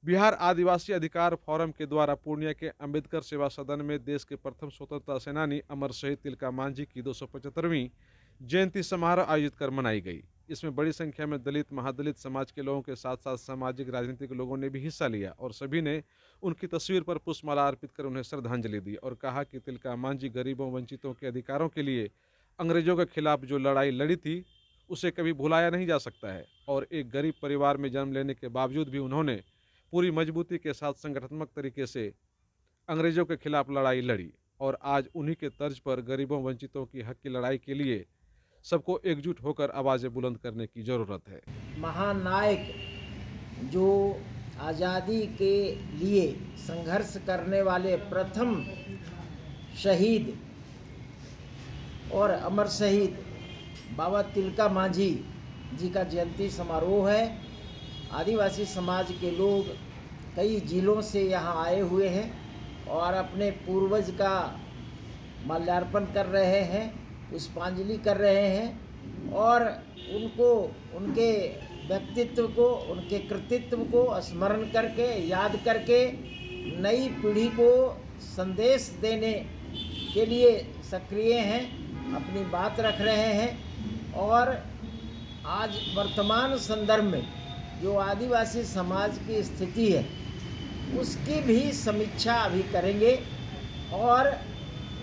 बिहार आदिवासी अधिकार फोरम के द्वारा पूर्णिया के अंबेडकर सेवा सदन में देश के प्रथम स्वतंत्रता सेनानी अमर शहीद तिलका मांझी की 275वीं जयंती समारोह आयोजित कर मनाई गई। इसमें बड़ी संख्या में दलित महादलित समाज के लोगों के साथ साथ सामाजिक राजनीतिक लोगों ने भी हिस्सा लिया और सभी ने उनकी तस्वीर पर पुष्पमाला अर्पित कर उन्हें श्रद्धांजलि दी और कहा कि तिलका मांझी गरीबों वंचितों के अधिकारों के लिए अंग्रेजों के खिलाफ जो लड़ाई लड़ी थी उसे कभी भुलाया नहीं जा सकता है और एक गरीब परिवार में जन्म लेने के बावजूद भी उन्होंने पूरी मजबूती के साथ संगठनात्मक तरीके से अंग्रेजों के खिलाफ लड़ाई लड़ी और आज उन्हीं के तर्ज पर गरीबों वंचितों की हक की लड़ाई के लिए सबको एकजुट होकर आवाज़ें बुलंद करने की ज़रूरत है। महानायक जो आज़ादी के लिए संघर्ष करने वाले प्रथम शहीद और अमर शहीद बाबा तिलका मांझी जी का जयंती समारोह है। आदिवासी समाज के लोग कई जिलों से यहाँ आए हुए हैं और अपने पूर्वज का माल्यार्पण कर रहे हैं, पुष्पांजलि कर रहे हैं और उनको उनके व्यक्तित्व को, उनके कृतित्व को स्मरण करके, याद करके नई पीढ़ी को संदेश देने के लिए सक्रिय हैं, अपनी बात रख रहे हैं। और आज वर्तमान संदर्भ में जो आदिवासी समाज की स्थिति है उसकी भी समीक्षा अभी करेंगे और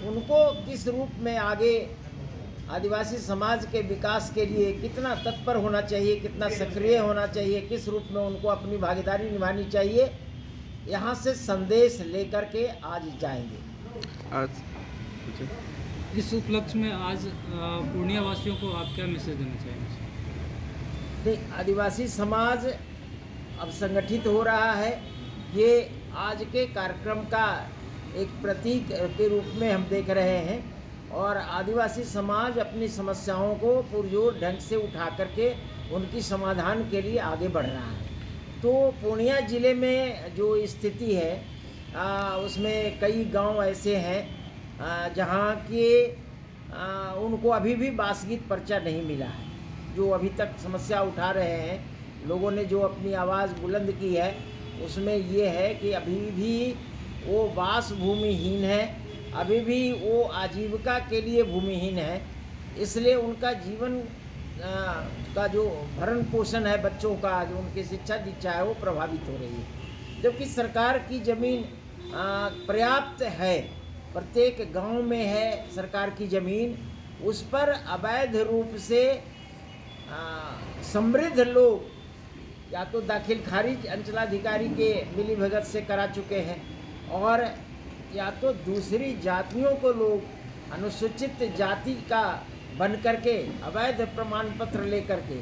उनको किस रूप में आगे आदिवासी समाज के विकास के लिए कितना तत्पर होना चाहिए, कितना सक्रिय होना चाहिए, किस रूप में उनको अपनी भागीदारी निभानी चाहिए, यहाँ से संदेश लेकर के आज जाएंगे। आज इस उपलक्ष्य में आज पूर्णिया वासियों को आप क्या मैसेज देना चाहेंगे? आदिवासी समाज अब संगठित हो रहा है। ये आज के कार्यक्रम का एक प्रतीक के रूप में हम देख रहे हैं और आदिवासी समाज अपनी समस्याओं को पुरजोर ढंग से उठा करके उनकी समाधान के लिए आगे बढ़ रहा है। तो पूर्णिया ज़िले में जो स्थिति है उसमें कई गांव ऐसे हैं जहां के उनको अभी भी बासगीत पर्चा नहीं मिला है। जो अभी तक समस्या उठा रहे हैं लोगों ने, जो अपनी आवाज़ बुलंद की है, उसमें ये है कि अभी भी वो वास भूमिहीन है, अभी भी वो आजीविका के लिए भूमिहीन है। इसलिए उनका जीवन का जो भरण पोषण है बच्चों का, जो उनकी शिक्षा दीक्षा है, वो प्रभावित हो रही है। जबकि सरकार की ज़मीन पर्याप्त है, प्रत्येक गांव में है सरकार की ज़मीन, उस पर अवैध रूप से समृद्ध लोग या तो दाखिल खारिज अंचलाधिकारी के मिलीभगत से करा चुके हैं और या तो दूसरी जातियों को लोग अनुसूचित जाति का बन करके अवैध प्रमाण पत्र लेकर के,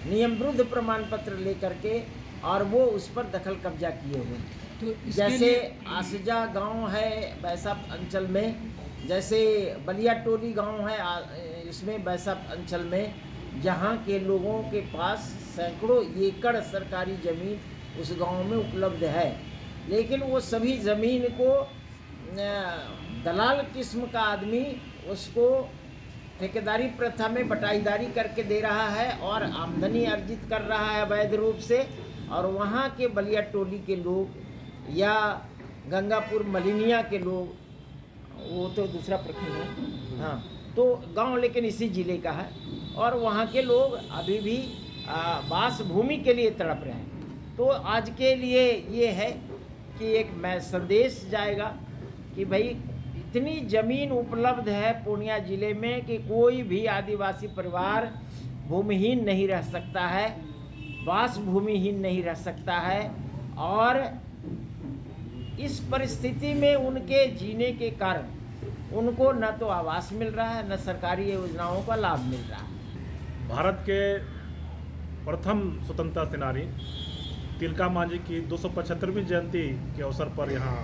नियम विरुद्ध प्रमाण पत्र लेकर के, और वो उस पर दखल कब्जा किए हुए। तो जैसे आसजा गांव है बैसाप अंचल में, जैसे बलिया टोली गांव है इसमें बैसाप अंचल में, जहां के लोगों के पास सैकड़ों एकड़ सरकारी ज़मीन उस गांव में उपलब्ध है, लेकिन वो सभी ज़मीन को दलाल किस्म का आदमी उसको ठेकेदारी प्रथा में बटाईदारी करके दे रहा है और आमदनी अर्जित कर रहा है अवैध रूप से। और वहाँ के बलिया टोली के लोग या गंगापुर मलिनिया के लोग, वो तो दूसरा प्रखंड है, हाँ, तो गांव लेकिन इसी ज़िले का है, और वहाँ के लोग अभी भी वास भूमि के लिए तड़प रहे हैं। तो आज के लिए ये है कि एक संदेश जाएगा कि भाई इतनी ज़मीन उपलब्ध है पूर्णिया ज़िले में कि कोई भी आदिवासी परिवार भूमिहीन नहीं रह सकता है, वास भूमिहीन नहीं रह सकता है। और इस परिस्थिति में उनके जीने के कारण उनको न तो आवास मिल रहा है, न सरकारी योजनाओं का लाभ मिल रहा है। भारत के प्रथम स्वतंत्रता सेनानी तिलका मांझी की 275वीं जयंती के अवसर पर यहाँ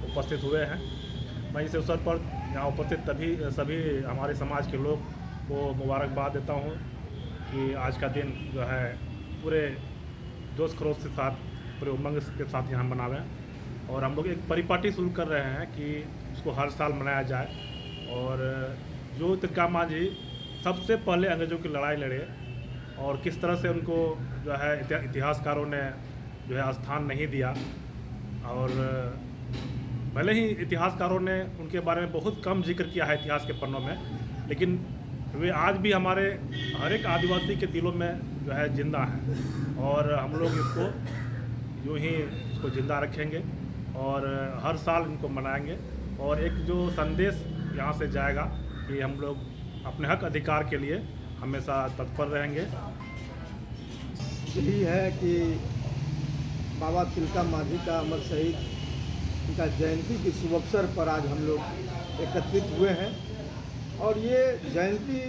उपस्थित हुए हैं। मैं इस अवसर पर यहाँ उपस्थित सभी हमारे समाज के लोग को मुबारकबाद देता हूँ कि आज का दिन जो है पूरे जोश खरोश के साथ, पूरे उमंग के साथ यहाँ मनावें। और हम लोग एक परिपाटी शुरू कर रहे हैं कि उसको हर साल मनाया जाए। और जो तिलका मांझी सबसे पहले अंग्रेज़ों की लड़ाई लड़े और किस तरह से उनको जो है इतिहासकारों ने जो है स्थान नहीं दिया। और भले ही इतिहासकारों ने उनके बारे में बहुत कम जिक्र किया है इतिहास के पन्नों में, लेकिन वे आज भी हमारे हर एक आदिवासी के दिलों में जो है जिंदा हैं। और हम लोग इसको यूँ ही इसको जिंदा रखेंगे और हर साल इनको मनाएंगे। और एक जो संदेश यहाँ से जाएगा कि हम लोग अपने हक अधिकार के लिए हमेशा तत्पर रहेंगे। यही है कि बाबा तिलका मांझी का अमर शहीद उनका जयंती के शुभ अवसर पर आज हम लोग एकत्रित हुए हैं। और ये जयंती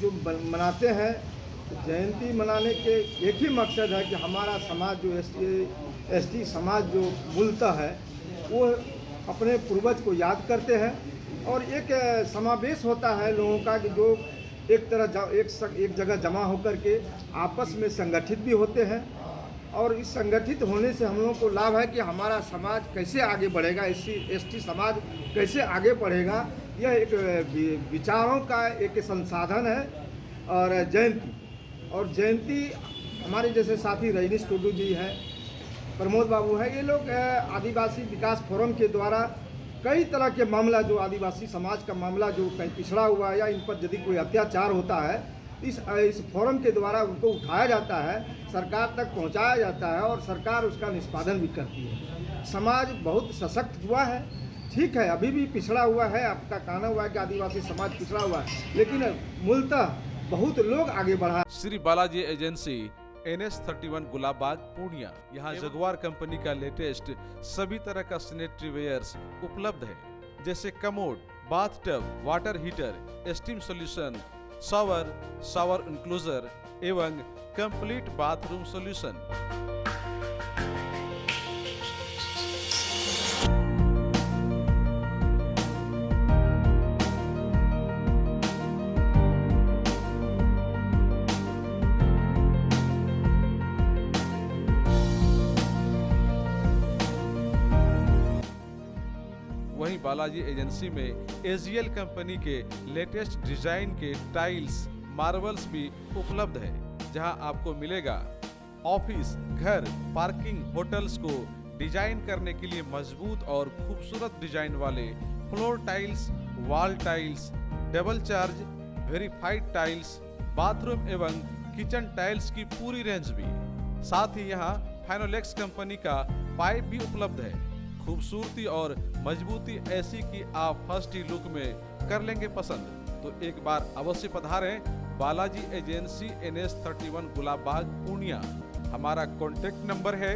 जो मनाते हैं, जयंती मनाने के एक ही मकसद है कि हमारा समाज जो एसटी समाज जो मूलतः है वो अपने पूर्वज को याद करते हैं। और एक समावेश होता है लोगों का कि जो एक जगह जमा होकर के आपस में संगठित भी होते हैं। और इस संगठित होने से हम लोगों को लाभ है कि हमारा समाज कैसे आगे बढ़ेगा, एसटी समाज कैसे आगे बढ़ेगा, यह एक विचारों का एक संसाधन है। और जयंती हमारे जैसे साथी रजनीश टुडू जी हैं, प्रमोद बाबू हैं, ये लोग आदिवासी विकास फोरम के द्वारा कई तरह के मामला, जो आदिवासी समाज का मामला जो कहीं पिछड़ा हुआ है या इन पर यदि कोई अत्याचार होता है, इस फोरम के द्वारा उनको उठाया जाता है, सरकार तक पहुंचाया जाता है और सरकार उसका निष्पादन भी करती है। समाज बहुत सशक्त हुआ है। ठीक है, अभी भी पिछड़ा हुआ है, आपका कहना हुआ है कि आदिवासी समाज पिछड़ा हुआ है, लेकिन मूलतः बहुत लोग आगे बढ़ा। Shri Balaji agency NS31 Gulabbagh Purnia. यहाँ जगुआर कंपनी का लेटेस्ट सभी तरह का सैनिटरी वेयर्स उपलब्ध है, जैसे commode, bathtub, water heater, steam solution, shower enclosure एवं कंप्लीट बाथरूम सॉल्यूशन। वहीं बालाजी एजेंसी में AGL कंपनी के लेटेस्ट डिजाइन के टाइल्स, मार्बल्स भी उपलब्ध है, जहां आपको मिलेगा ऑफिस, घर, पार्किंग, होटल्स को डिजाइन करने के लिए मजबूत और खूबसूरत डिजाइन वाले floor tiles, wall tiles, double charge, verified tiles, bathroom एवं किचन टाइल्स की पूरी रेंज भी। साथ ही यहाँ फाइनोलेक्स कंपनी का पाइप भी उपलब्ध है। खूबसूरती और मजबूती ऐसी कि आप फर्स्ट ही लुक में कर लेंगे पसंद। तो एक बार अवश्य पधारें बालाजी एजेंसी NS31 गुलाबबाग पूर्णिया। हमारा कॉन्टेक्ट नंबर है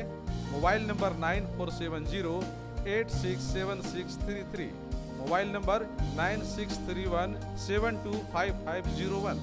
मोबाइल नंबर 9470867633, मोबाइल नंबर 9631725501।